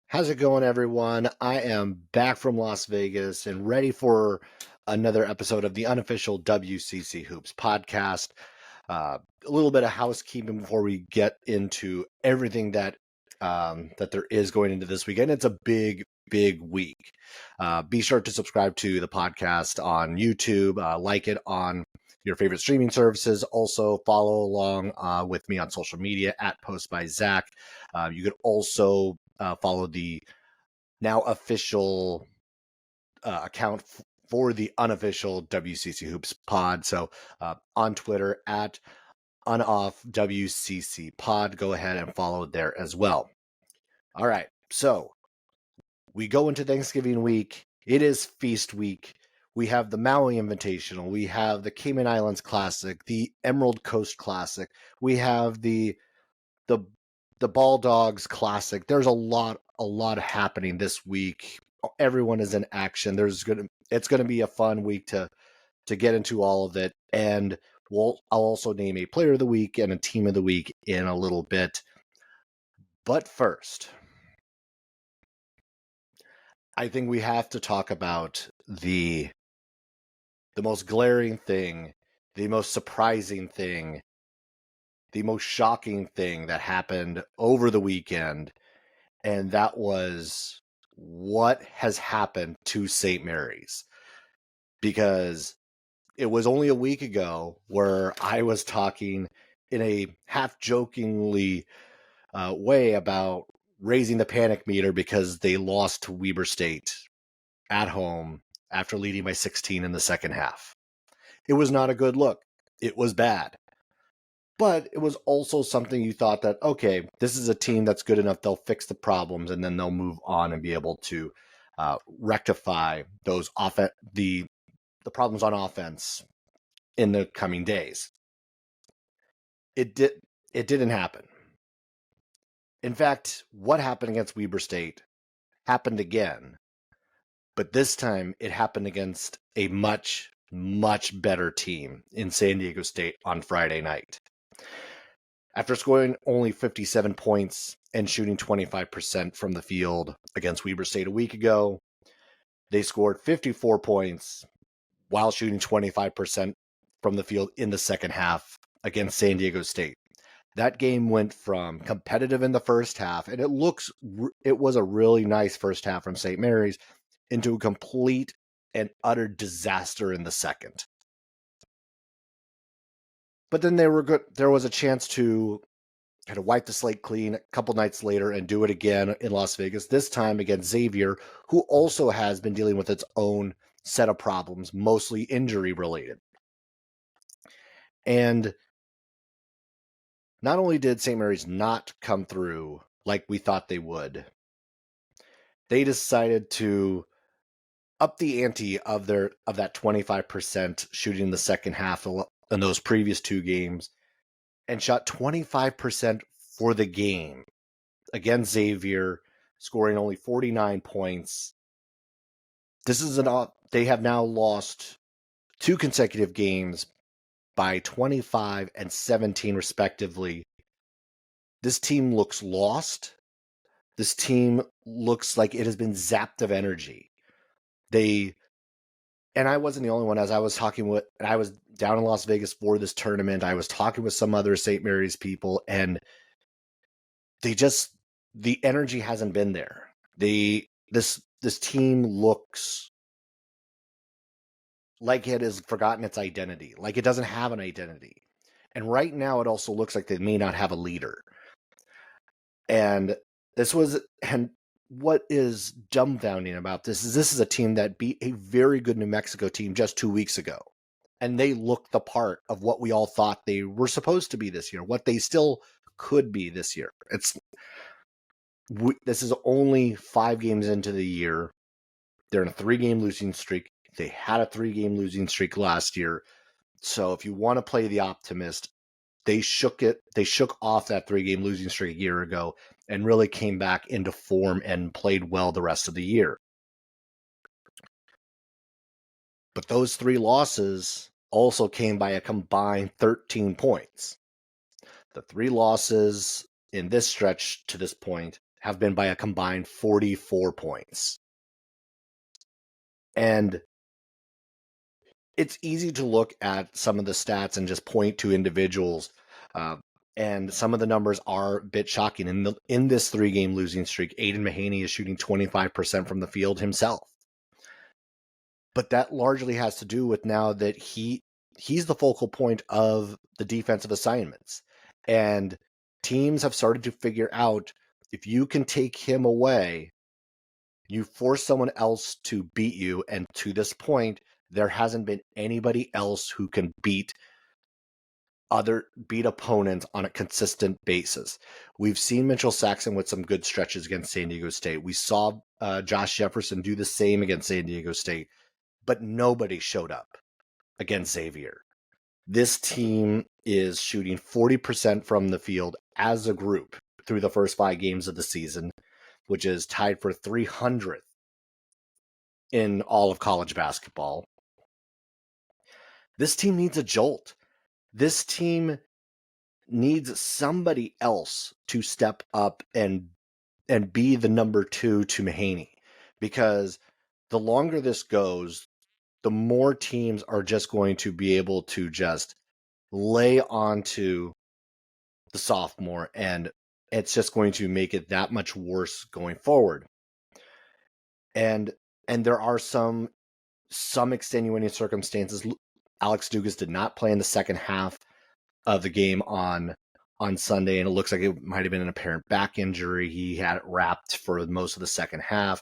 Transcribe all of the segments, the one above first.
How's it going, everyone? I am back from Las Vegas and ready for another episode of the unofficial WCC Hoops podcast. A little bit of housekeeping before we get into everything that there is going into this weekend. It's a big week. Be sure to subscribe to the podcast on YouTube, like it on your favorite streaming services. Also, follow along with me on social media at Post by Zach. You could also follow the now official account for the unofficial WCC Hoops pod. So on Twitter at unoffwcc pod. Go ahead and follow there as well. All right. So we go into Thanksgiving week. It is feast week. We have the Maui Invitational. We have the Cayman Islands Classic, the Emerald Coast Classic. We have the Ball Dogs Classic. There's a lot happening this week. Everyone is in action. It's gonna be a fun week to get into all of it, and I'll also name a player of the week and a team of the week in a little bit. But first, I think we have to talk about the most glaring thing, the most surprising thing, the most shocking thing that happened over the weekend. And that was what has happened to St. Mary's. Because it was only a week ago where I was talking in a half-jokingly way about raising the panic meter because they lost to Weber State at home after leading by 16 in the second half. It was not a good look. It was bad. But it was also something you thought that, okay, this is a team that's good enough. They'll fix the problems and then they'll move on and be able to rectify those the problems on offense in the coming days. It didn't happen. In fact, what happened against Weber State happened again, but this time it happened against a much better team in San Diego State on Friday night. After scoring only 57 points and shooting 25% from the field against Weber State a week ago, they scored 54 points while shooting 25% from the field in the second half against San Diego State. That game went from competitive in the first half, and it was a really nice first half from St. Mary's, into a complete and utter disaster in the second. But then there was a chance to kind of wipe the slate clean a couple nights later and do it again in Las Vegas, this time against Xavier, who also has been dealing with its own set of problems, mostly injury related. And not only did St. Mary's not come through like we thought they would, they decided to up the ante of that 25% shooting in the second half in those previous two games and shot 25% for the game against Xavier, scoring only 49 points. They have now lost two consecutive games by 25 and 17 respectively. This team looks lost. This team looks like it has been zapped of energy. And I wasn't the only one. As I was I was down in Las Vegas for this tournament. I was talking with some other St. Mary's people, and the energy hasn't been there. This team looks like it has forgotten its identity, like it doesn't have an identity. And right now it also looks like they may not have a leader. And what is dumbfounding about this is a team that beat a very good New Mexico team just 2 weeks ago. And they look the part of what we all thought they were supposed to be this year, what they still could be this year. This is only 5 games into the year. They're in a 3-game losing streak. They had a 3-game losing streak last year. So if you want to play the optimist, they shook off that 3-game losing streak a year ago and really came back into form and played well the rest of the year. But those 3 losses also came by a combined 13 points. The 3 losses in this stretch to this point have been by a combined 44 points. And it's easy to look at some of the stats and just point to individuals. And some of the numbers are a bit shocking. In this 3-game losing streak, Aiden Mahaney is shooting 25% from the field himself. But that largely has to do with now that he's the focal point of the defensive assignments. And teams have started to figure out, if you can take him away, you force someone else to beat you. And to this point, there hasn't been anybody else who can beat opponents on a consistent basis. We've seen Mitchell Saxon with some good stretches against San Diego State. We saw Josh Jefferson do the same against San Diego State, but nobody showed up against Xavier. This team is shooting 40% from the field as a group through the first 5 games of the season, which is tied for 300th in all of college basketball. This team needs a jolt. This team needs somebody else to step up and be the number 2 to Mahaney, because the longer this goes, the more teams are just going to be able to just lay onto the sophomore, and it's just going to make it that much worse going forward. And there are some extenuating circumstances. Alex Dugas did not play in the second half of the game on Sunday, and it looks like it might have been an apparent back injury. He had it wrapped for most of the second half.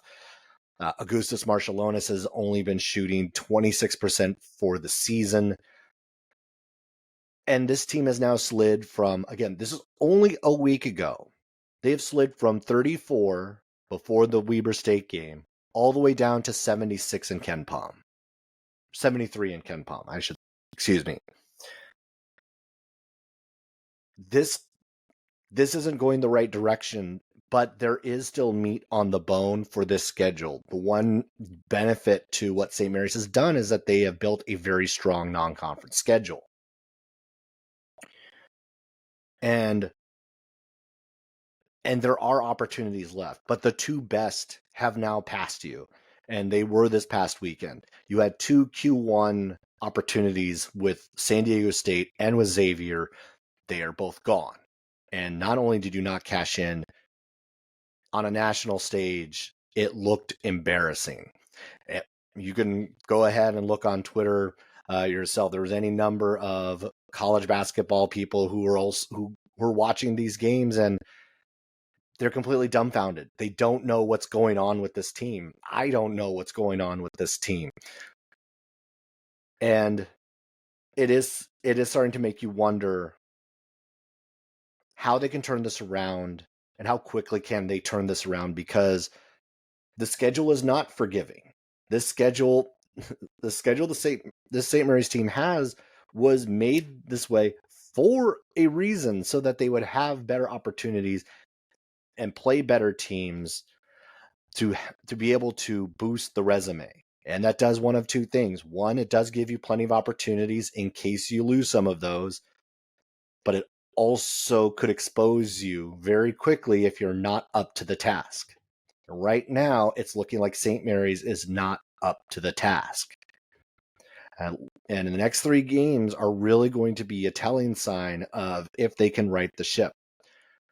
Augustus Marshallonis has only been shooting 26% for the season. And this team has now slid from, again, this is only a week ago, they have slid from 34 before the Weber State game all the way down to 76 in Ken Palm. 73 in Ken Palm, excuse me. This isn't going the right direction, but there is still meat on the bone for this schedule. The one benefit to what St. Mary's has done is that they have built a very strong non-conference schedule. And there are opportunities left, but the 2 best have now passed you, and they were this past weekend. You had 2 Q1 opportunities with San Diego State and with Xavier. They are both gone. And not only did you not cash in, on a national stage, it looked embarrassing. You can go ahead and look on Twitter yourself. There was any number of college basketball people who were watching these games, and they're completely dumbfounded. They don't know what's going on with this team. I don't know what's going on with this team. And it is starting to make you wonder how they can turn this around and how quickly can they turn this around, because the schedule is not forgiving. This schedule the St. Mary's team was made this way for a reason, so that they would have better opportunities and play better teams to be able to boost the resume. And that does one of 2 things. One, it does give you plenty of opportunities in case you lose some of those, but it also could expose you very quickly if you're not up to the task. Right now, it's looking like St. Mary's is not up to the task. And the next 3 games are really going to be a telling sign of if they can right the ship.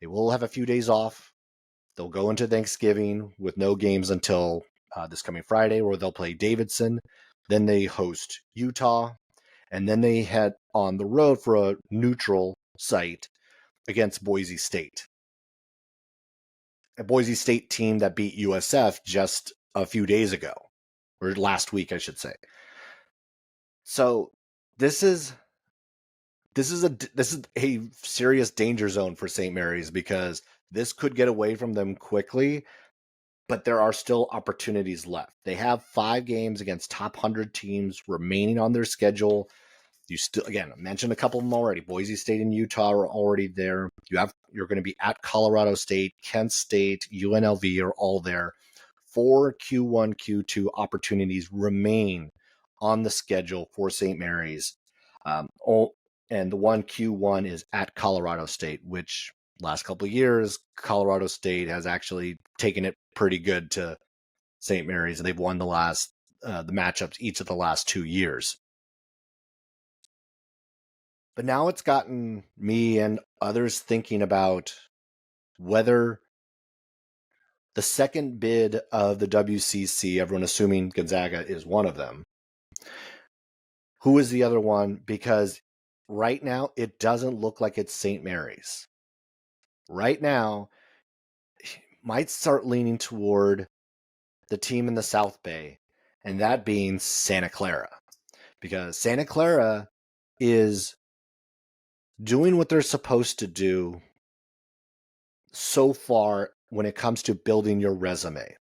They will have a few days off. They'll go into Thanksgiving with no games until this coming Friday, where they'll play Davidson. Then they host Utah. And then they head on the road for a neutral site against Boise State. A Boise State team that beat USF just a few days ago, or last week, I should say. So this is a serious danger zone for St. Mary's, because this could get away from them quickly, but there are still opportunities left. They have 5 games against top 100 teams remaining on their schedule. You still, again, I mentioned a couple of them already. Boise State and Utah are already there. You're going to be at Colorado State, Kent State, UNLV are all there. 4 Q1, Q2 opportunities remain on the schedule for St. Mary's. And the one Q1 is at Colorado State, which last couple of years, Colorado State has actually taken it pretty good to St. Mary's, and they've won the matchups each of the last 2 years. But now it's gotten me and others thinking about whether the second bid of the WCC, everyone assuming Gonzaga is one of them, who is the other one? Because right now it doesn't look like it's St. Mary's. Right now, might start leaning toward the team in the South Bay, and that being Santa Clara. Because Santa Clara is doing what they're supposed to do so far when it comes to building your resume.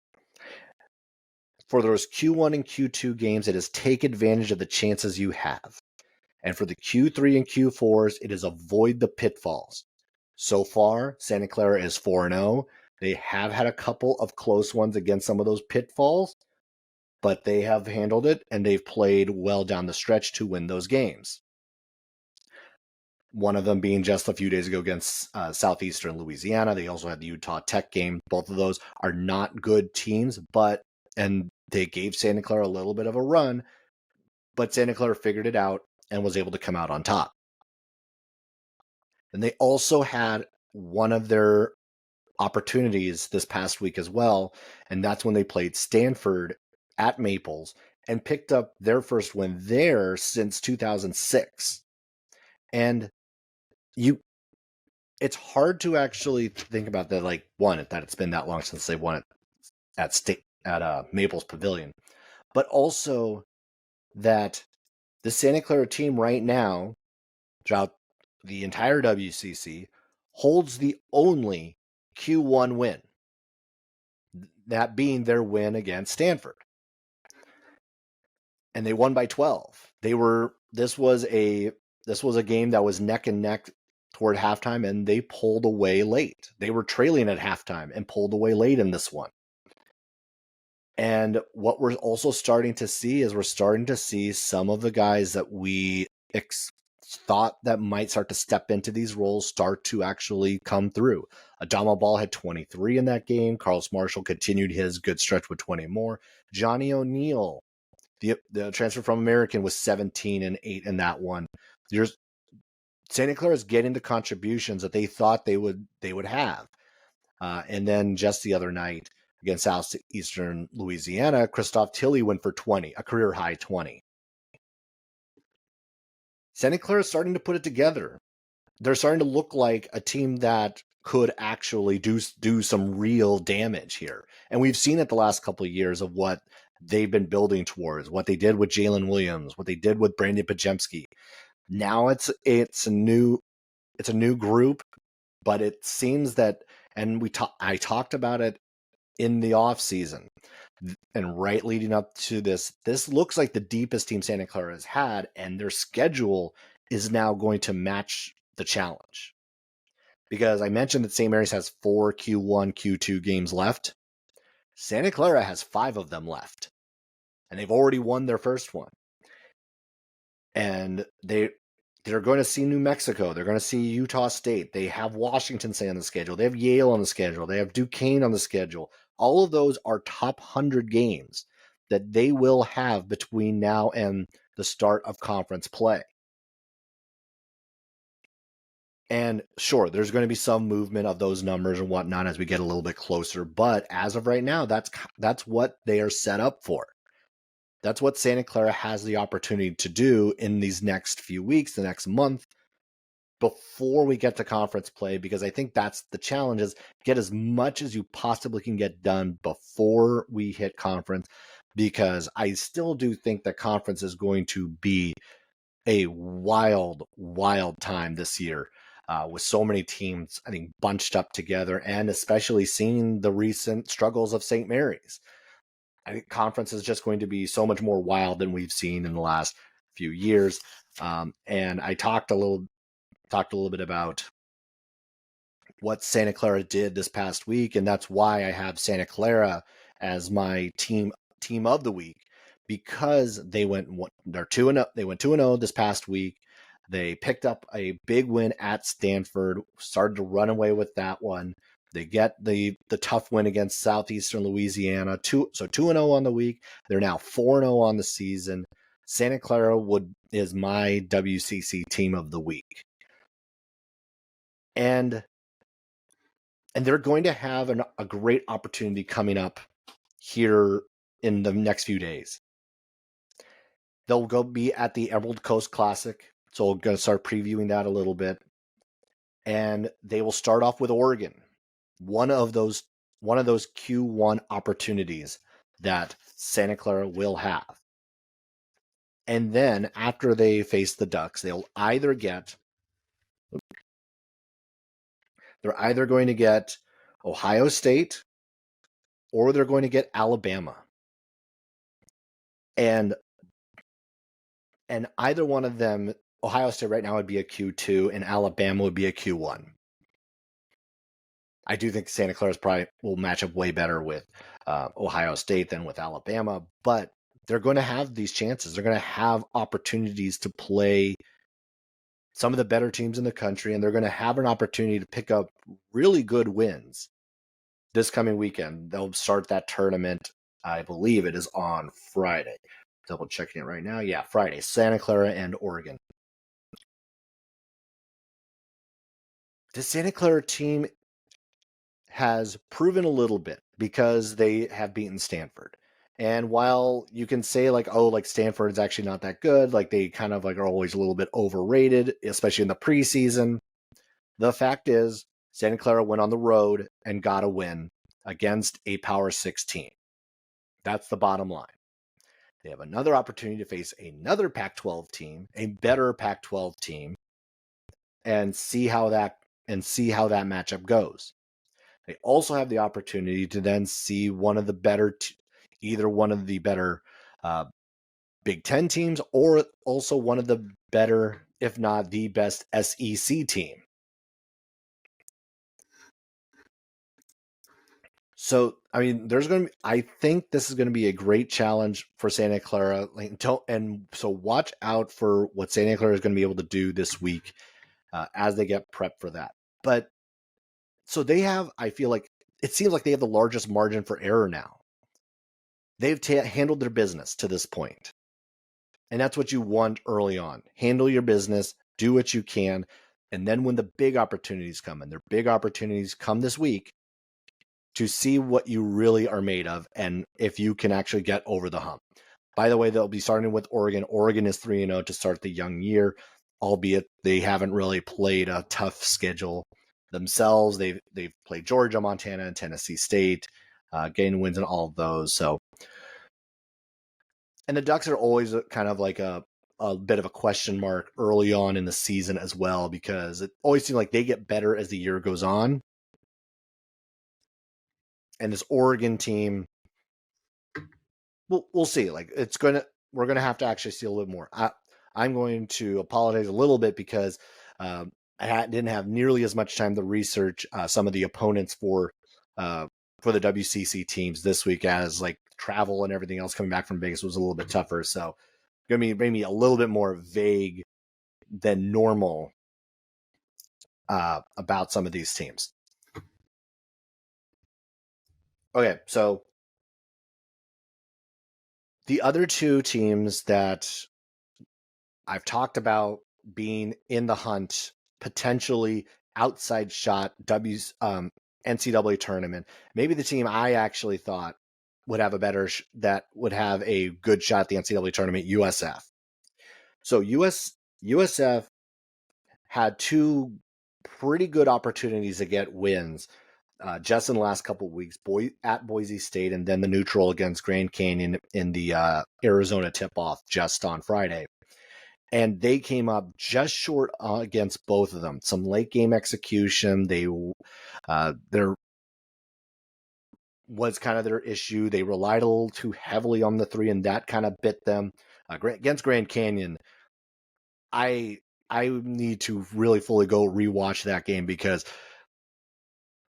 For those Q1 and Q2 games, it is take advantage of the chances you have. And for the Q3 and Q4s, it is avoid the pitfalls. So far, Santa Clara is 4-0. They have had a couple of close ones against some of those pitfalls, but they have handled it, and they've played well down the stretch to win those games. One of them being just a few days ago against Southeastern Louisiana. They also had the Utah Tech game. Both of those are not good teams, and they gave Santa Clara a little bit of a run, but Santa Clara figured it out and was able to come out on top. And they also had one of their opportunities this past week as well, and that's when they played Stanford at Maples and picked up their first win there since 2006. And it's hard to actually think about that, like, one, that it's been that long since they won it at Maples Pavilion, but also that the Santa Clara team right now, throughout the entire WCC, holds the only Q1 win, that being their win against Stanford. And they won by 12. This was a game that was neck and neck toward halftime, and they pulled away late. They were trailing at halftime and pulled away late in this one. And what we're also starting to see is some of the guys that we thought that might start to step into these roles start to actually come through. Adama Ball had 23 in that game. Carlos Marshall continued his good stretch with 20 more. Johnny O'Neal, the transfer from American, was 17 and 8 in that one. Santa Clara is getting the contributions that they thought they would have. And then just the other night against Southeastern Louisiana, Christoph Tilley went for 20, a career high 20. Santa Clara is starting to put it together. They're starting to look like a team that could actually do some real damage here. And we've seen it the last couple of years of what they've been building towards, what they did with Jalen Williams, what they did with Brandon Pajemski. Now it's a new group, but it seems that, and I talked about it in the off season, and right leading up to this looks like the deepest team Santa Clara has had, and their schedule is now going to match the challenge. Because I mentioned that St. Mary's has 4 Q1, Q2 games left. Santa Clara has 5 of them left, and they've already won their first one. And they're going to see New Mexico. They're going to see Utah State. They have Washington State on the schedule. They have Yale on the schedule. They have Duquesne on the schedule. All of those are top 100 games that they will have between now and the start of conference play. And sure, there's going to be some movement of those numbers and whatnot as we get a little bit closer. But as of right now, that's what they are set up for. That's what Santa Clara has the opportunity to do in these next few weeks, the next month, before we get to conference play, because I think that's the challenge, is get as much as you possibly can get done before we hit conference, because I still do think that conference is going to be a wild, wild time this year, with so many teams, I think, bunched up together, and especially seeing the recent struggles of St. Mary's. I think conference is just going to be so much more wild than we've seen in the last few years. And I talked a little bit about what Santa Clara did this past week, and that's why I have Santa Clara as my team of the week, because they went 2-0. They went 2-0 this past week. They picked up a big win at Stanford, started to run away with that one. They get the tough win against Southeastern Louisiana, 2-0 on the week. They're now 4-0 on the season. Santa Clara is my WCC team of the week. And they're going to have a great opportunity coming up here in the next few days. They'll go be at the Emerald Coast Classic, so we're going to start previewing that a little bit. And they will start off with Oregon, one of those Q1 opportunities that Santa Clara will have. And then after they face the Ducks, they're either going to get Ohio State or they're going to get Alabama. And either one of them, Ohio State right now would be a Q2 and Alabama would be a Q1. I do think Santa Clara probably will match up way better with Ohio State than with Alabama, but they're going to have these chances. They're going to have opportunities to play some of the better teams in the country, and they're going to have an opportunity to pick up really good wins this coming weekend. They'll start that tournament, I believe it is on Friday. Double checking it right now. Yeah, Friday, Santa Clara and Oregon. The Santa Clara team has proven a little bit because they have beaten Stanford. And while you can say like, oh, like Stanford is actually not that good, like they kind of like are always a little bit overrated, especially in the preseason. The fact is, Santa Clara went on the road and got a win against a Power 6 team. That's the bottom line. They have another opportunity to face another Pac-12 team, a better Pac-12 team, and see how that matchup goes. They also have the opportunity to then see either one of the better Big Ten teams, or also one of the better, if not the best, SEC team. So, I mean, I think this is going to be a great challenge for Santa Clara. And so watch out for what Santa Clara is going to be able to do this week as they get prepped for that. But so I feel like it seems like they have the largest margin for error now. They've handled their business to this point. And that's what you want early on. Handle your business, do what you can. And then when the big opportunities come, and their big opportunities come this week, to see what you really are made of and if you can actually get over the hump. By the way, they'll be starting with Oregon. Oregon is 3-0 to start the young year, albeit they haven't really played a tough schedule themselves. They've played Georgia, Montana, and Tennessee State, gained wins in all of those. So, and the Ducks are always kind of like a bit of a question mark early on in the season as well, because it always seems like they get better as the year goes on. And this Oregon team, we'll see. Like we're gonna have to actually see a little more. I'm going to apologize a little bit because I didn't have nearly as much time to research some of the opponents for the WCC teams this week, as like travel and everything else coming back from Vegas was a little bit tougher. So gonna be maybe a little bit more vague than normal about some of these teams. Okay, so the other two teams that I've talked about being in the hunt, potentially outside shot NCAA tournament, maybe the team I actually thought would have that would have a good shot at the NCAA tournament, USF. So USF had two pretty good opportunities to get wins just in the last couple of weeks, at Boise State, and then the neutral against Grand Canyon in the Arizona tip-off just on Friday. And they came up just short against both of them. Some late game execution. There was kind of their issue. They relied a little too heavily on the three, and that kind of bit them. Against Grand Canyon, I need to really fully go rewatch that game, because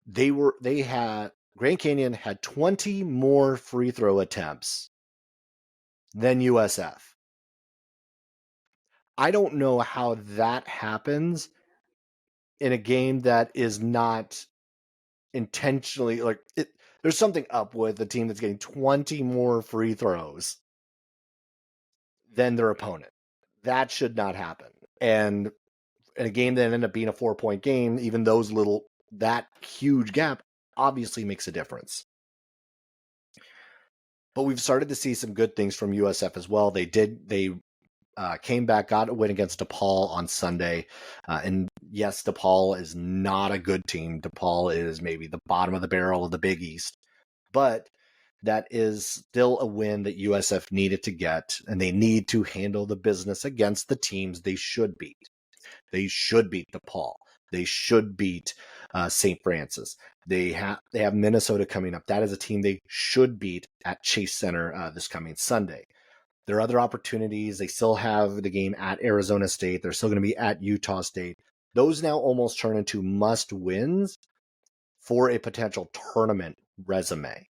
Grand Canyon had 20 more free throw attempts than USF. I don't know how that happens in a game that is not intentionally like it. There's something up with a team that's getting 20 more free throws than their opponent. That should not happen. And in a game that ended up being a 4-point game, even that huge gap obviously makes a difference. But we've started to see some good things from USF as well. They came back, got a win against DePaul on Sunday. And yes, DePaul is not a good team. DePaul is maybe the bottom of the barrel of the Big East. But that is still a win that USF needed to get, and they need to handle the business against the teams they should beat. They should beat DePaul. They should beat St. Francis. They have Minnesota coming up. That is a team they should beat at Chase Center this coming Sunday. There are other opportunities. They still have the game at Arizona State. They're still going to be at Utah State. Those now almost turn into must wins for a potential tournament resume.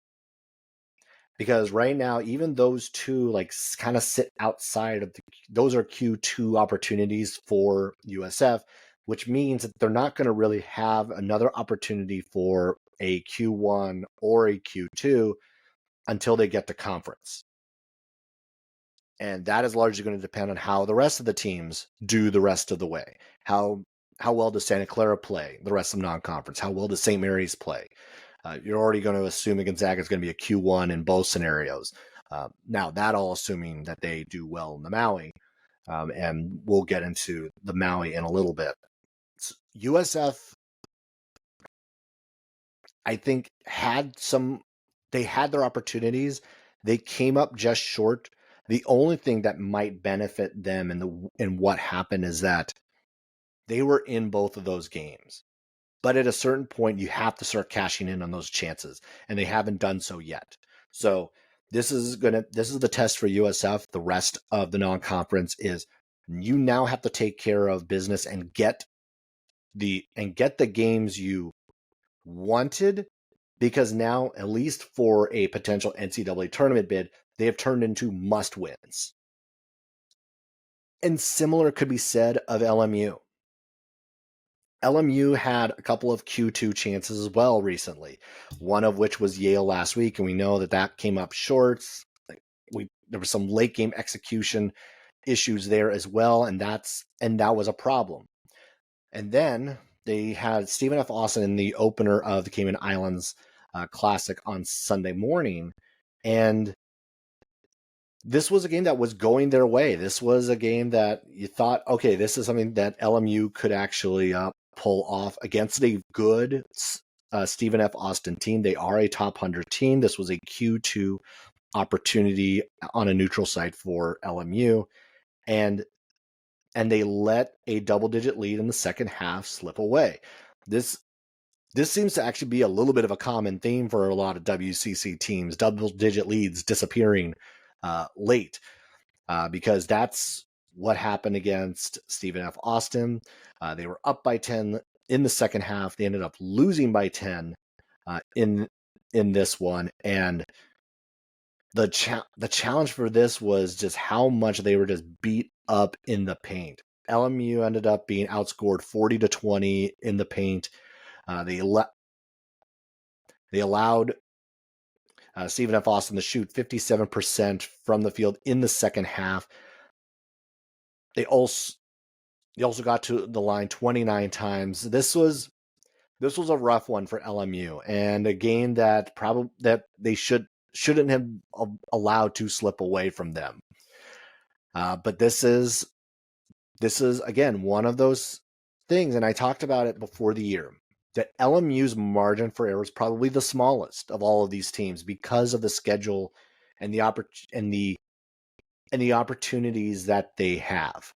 Because right now, even those two like kind of sit outside of those are Q2 opportunities for USF, which means that they're not going to really have another opportunity for a Q1 or a Q2 until they get to conference. And that is largely going to depend on how the rest of the teams do the rest of the way. How well does Santa Clara play the rest of non-conference? How well does St. Mary's play? You're already going to assume that Gonzaga is going to be a Q1 in both scenarios. Now, that all assuming that they do well in the Maui. And we'll get into the Maui in a little bit. USF, I think, they had their opportunities. They came up just short. The only thing that might benefit them in what happened is that they were in both of those games. But at a certain point, you have to start cashing in on those chances, and they haven't done so yet. So this is the test for USF. The rest of the non-conference is you now have to take care of business and get the games you wanted, because now, at least for a potential NCAA tournament bid, they have turned into must wins. And similar could be said of LMU. LMU had a couple of Q2 chances as well recently, one of which was Yale last week, and we know that came up short. There was some late game execution issues there as well, and that was a problem. And then they had Stephen F. Austin in the opener of the Cayman Islands Classic on Sunday morning, and this was a game that was going their way. This was a game that you thought, okay, this is something that LMU could actually pull off against a good Stephen F. Austin team. They are a top 100 team. This was a Q2 opportunity on a neutral site for LMU, and they let a double-digit lead in the second half slip away. This seems to actually be a little bit of a common theme for a lot of WCC teams, double-digit leads disappearing late, because that's what happened against Stephen F. Austin. They were up by 10 in the second half. They ended up losing by 10 in this one, and the challenge for this was just how much they were just beat up in the paint. LMU ended up being outscored 40-20 in the paint. They allowed Stephen F. Austin to shoot 57% from the field in the second half. They also got to the line 29 times. This was a rough one for LMU, and a game that they shouldn't have allowed to slip away from them. But this is again one of those things, and I talked about it before the year, that LMU's margin for error is probably the smallest of all of these teams because of the schedule and the opportunities that they have.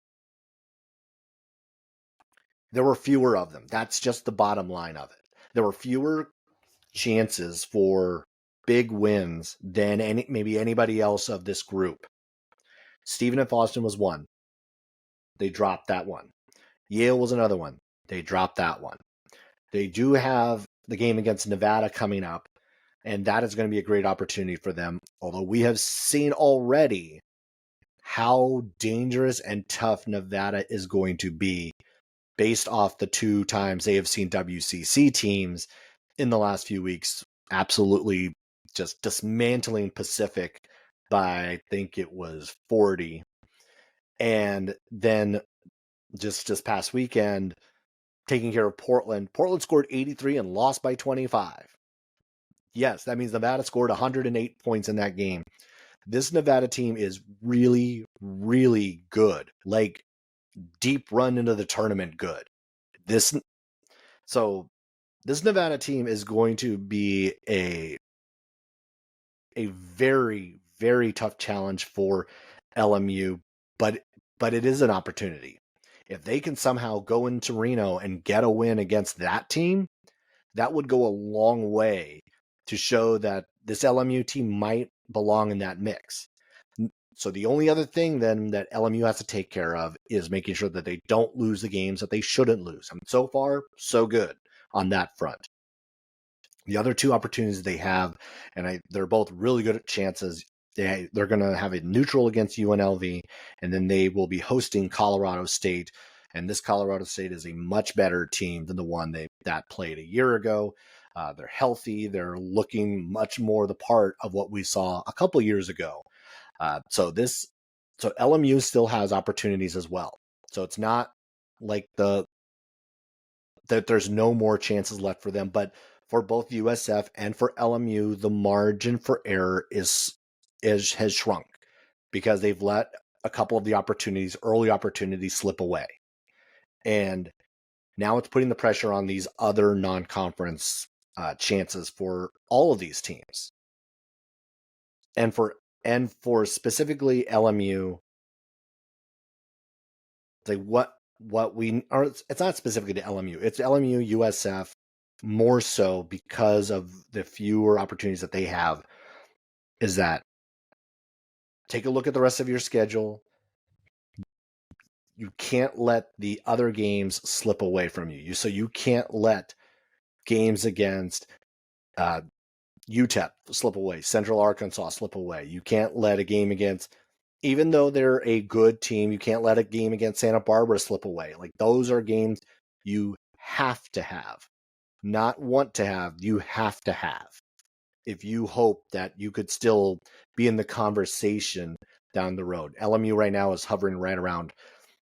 There were fewer of them. That's just the bottom line of it. There were fewer chances for big wins than maybe anybody else of this group. Stephen F. Austin was one. They dropped that one. Yale was another one. They dropped that one. They do have the game against Nevada coming up, and that is going to be a great opportunity for them. Although we have seen already how dangerous and tough Nevada is going to be based off the 2 times they have seen WCC teams in the last few weeks absolutely just dismantling Pacific by, I think it was 40. And then just this past weekend, taking care of Portland. Portland scored 83 and lost by 25. Yes, that means Nevada scored 108 points in that game. This Nevada team is really, really good. Like, deep run into the tournament good. This Nevada team is going to be a very, very tough challenge for LMU, but it is an opportunity. If they can somehow go into Reno and get a win against that team, that would go a long way to show that this LMU team might belong in that mix. So the only other thing then that LMU has to take care of is making sure that they don't lose the games that they shouldn't lose. I mean, so far, so good on that front. The other 2 opportunities they have, and they're both really good at chances. They're going to have a neutral against UNLV, and then they will be hosting Colorado State. And this Colorado State is a much better team than the one that played a year ago. They're healthy. They're looking much more the part of what we saw a couple years ago. So LMU still has opportunities as well. So it's not like that there's no more chances left for them, but for both USF and for LMU, the margin for error has shrunk because they've let a couple of the early opportunities slip away. And now it's putting the pressure on these other non-conference chances for all of these teams. And for specifically LMU, like it's not specifically to LMU. It's LMU, USF, more so because of the fewer opportunities that they have, is that take a look at the rest of your schedule. You can't let the other games slip away from you. So you can't let games against UTEP slip away, Central Arkansas slip away. You can't let a game against, even though they're a good team, you can't let a game against Santa Barbara slip away. Like, those are games you have to have, not want to have, you have to have. If you hope that you could still be in the conversation down the road. LMU right now is hovering right around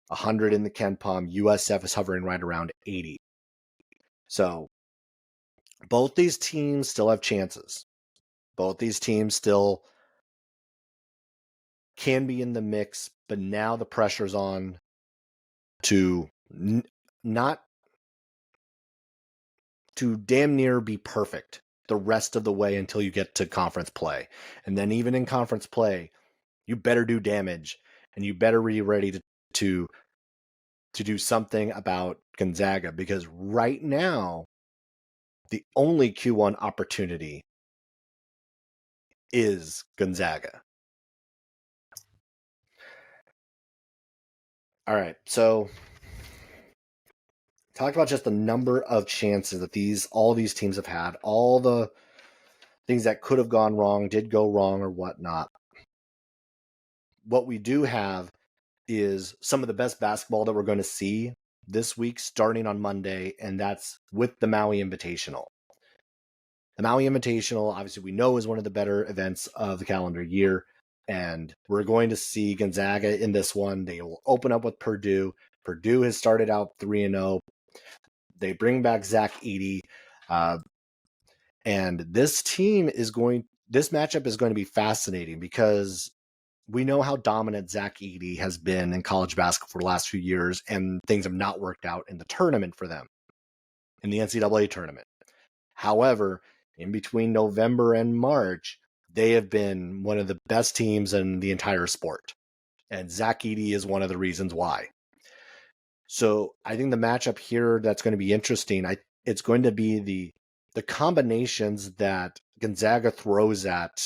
100 in the Ken Palm. USF is hovering right around 80. So both these teams still have chances. Both these teams still can be in the mix, but now the pressure's on to not to damn near be perfect the rest of the way until you get to conference play. And then even in conference play, you better do damage, and you better be ready to do something about Gonzaga, because right now the only Q1 opportunity is Gonzaga. All right, so talk about just the number of chances that all these teams have had, all the things that could have gone wrong, did go wrong, or whatnot. What we do have is some of the best basketball that we're going to see this week, starting on Monday, and that's with the Maui Invitational. The Maui Invitational, obviously, we know is one of the better events of the calendar year, and we're going to see Gonzaga in this one. They will open up with Purdue. Purdue has started out 3-0. They bring back Zach Edey, and this matchup is going to be fascinating because we know how dominant Zach Edey has been in college basketball for the last few years, and things have not worked out in the tournament for them, in the NCAA tournament. However, in between November and March, they have been one of the best teams in the entire sport. And Zach Edey is one of the reasons why. So I think the matchup here that's going to be interesting, it's going to be the combinations that Gonzaga throws at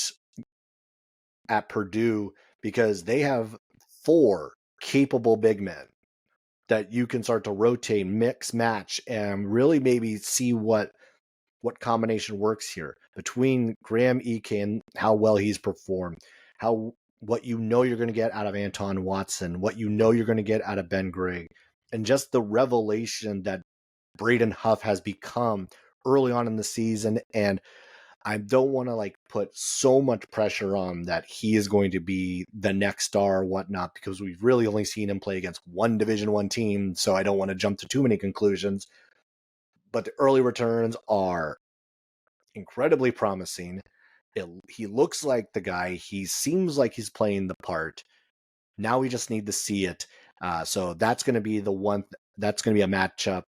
Purdue, because they have 4 capable big men that you can start to rotate, mix, match, and really maybe see what combination works here between Graham Eke and how well he's performed, how what you know you're going to get out of Anton Watson, what you know you're going to get out of Ben Grigg, and just the revelation that Braden Huff has become early on in the season. And I don't want to put so much pressure on that he is going to be the next star or whatnot, because we've really only seen him play against one Division I team. So I don't want to jump to too many conclusions. But the early returns are incredibly promising. He looks like the guy. He seems like he's playing the part. Now we just need to see it. So that's going to be the one. That's going to be a matchup.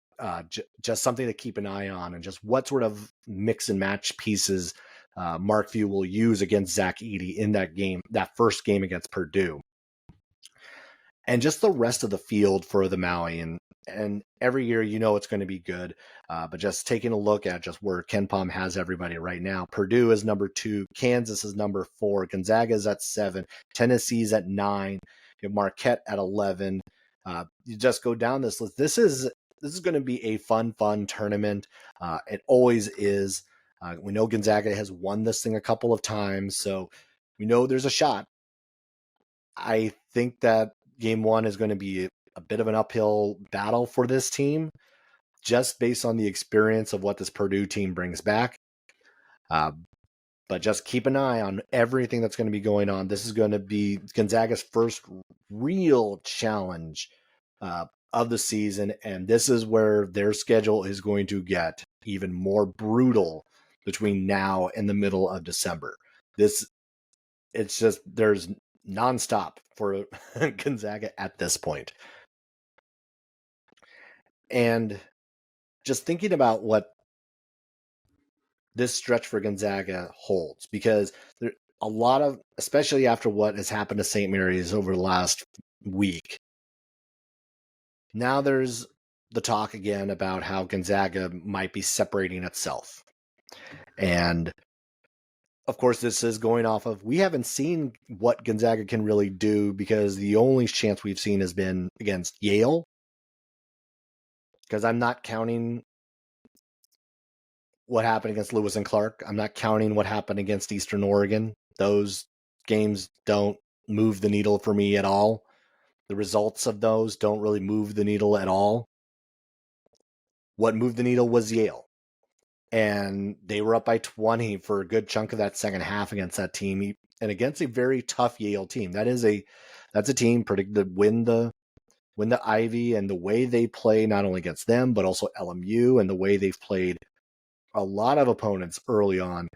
Just something to keep an eye on, and just what sort of mix and match pieces Mark Few will use against Zach Edey in that game, that first game against Purdue. And just the rest of the field for the Maui. And every year, it's going to be good. But just taking a look at just where KenPom has everybody right now. Purdue is number 2. Kansas is number 4. Gonzaga is at 7. Tennessee's at 9. You have Marquette at 11. You just go down this list. This is going to be a fun tournament. It always is. We know Gonzaga has won this thing a couple of times, so we know there's a shot. I think that game 1 is going to be a bit of an uphill battle for this team, just based on the experience of what this Purdue team brings back. But just keep an eye on everything that's going to be going on. This is going to be Gonzaga's first real challenge of the season, and this is where their schedule is going to get even more brutal between now and the middle of December. It's just, there's nonstop for Gonzaga at this point. And just thinking about what this stretch for Gonzaga holds, because there a lot of, especially after what has happened to St. Mary's over the last week, now there's the talk again about how Gonzaga might be separating itself. And of course, this is going off of, we haven't seen what Gonzaga can really do, because the only chance we've seen has been against Yale. Because I'm not counting what happened against Lewis and Clark. I'm not counting what happened against Eastern Oregon. Those games don't move the needle for me at all. The results of those don't really move the needle at all. What moved the needle was Yale. And they were up by 20 for a good chunk of that second half against that team, and against a very tough Yale team. That's a team predicted to win the Ivy, and the way they play not only against them but also LMU, and the way they've played a lot of opponents early on.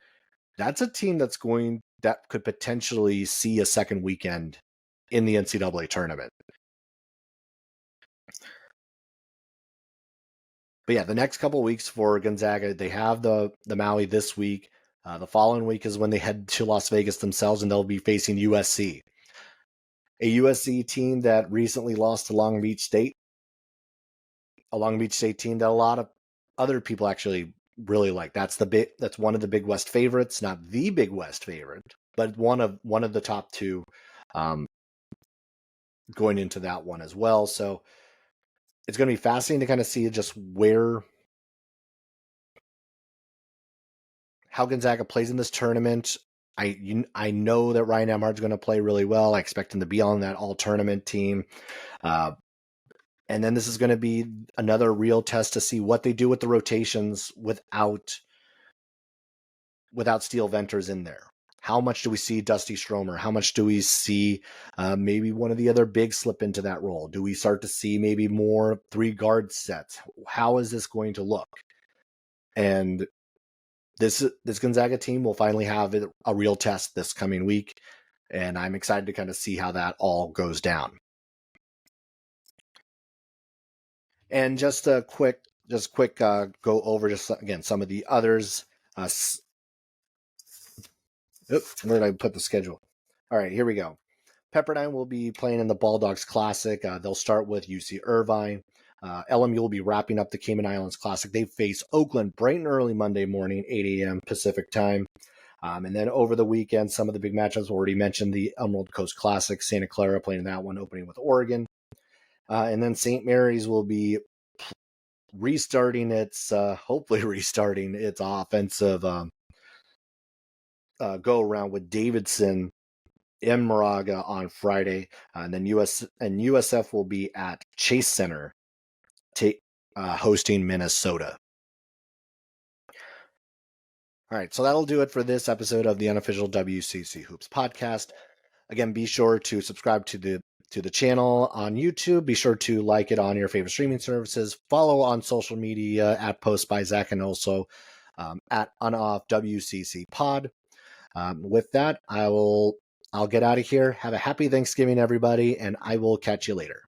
That's a team that could potentially see a second weekend in the NCAA tournament. But yeah, the next couple of weeks for Gonzaga, they have the Maui this week. The following week is when they head to Las Vegas themselves, and they'll be facing USC. A USC team that recently lost to Long Beach State. A Long Beach State team that a lot of other people actually really like. That's one of the Big West favorites, not the Big West favorite, but one of the top 2 going into that one as well. So it's going to be fascinating to kind of see just how Gonzaga plays in this tournament. I know that Ryan Emhard's going to play really well. I expect him to be on that all-tournament team. And then this is going to be another real test to see what they do with the rotations without Steel Venters in there. How much do we see Dusty Stromer? How much do we see maybe one of the other bigs slip into that role? Do we start to see maybe more 3 guard sets? How is this going to look? And this Gonzaga team will finally have a real test this coming week, and I'm excited to kind of see how that all goes down. And just a quick go over again some of the others. Where did I put the schedule? All right, here we go. Pepperdine will be playing in the Bulldogs Classic. They'll start with UC Irvine. LMU will be wrapping up the Cayman Islands Classic. They face Oakland bright and early Monday morning, 8 a.m. Pacific time. And then over the weekend, some of the big matchups already mentioned, the Emerald Coast Classic, Santa Clara playing that one, opening with Oregon. And then St. Mary's will be hopefully restarting its offensive go around with Davidson in Moraga on Friday, and then USF will be at Chase Center, hosting Minnesota. All right, so that'll do it for this episode of the unofficial WCC Hoops podcast. Again, be sure to subscribe to the channel on YouTube. Be sure to like it on your favorite streaming services. Follow on social media at Post by Zach and also at Unoff WCC Pod. With that, I'll get out of here. Have a happy Thanksgiving, everybody, and I will catch you later.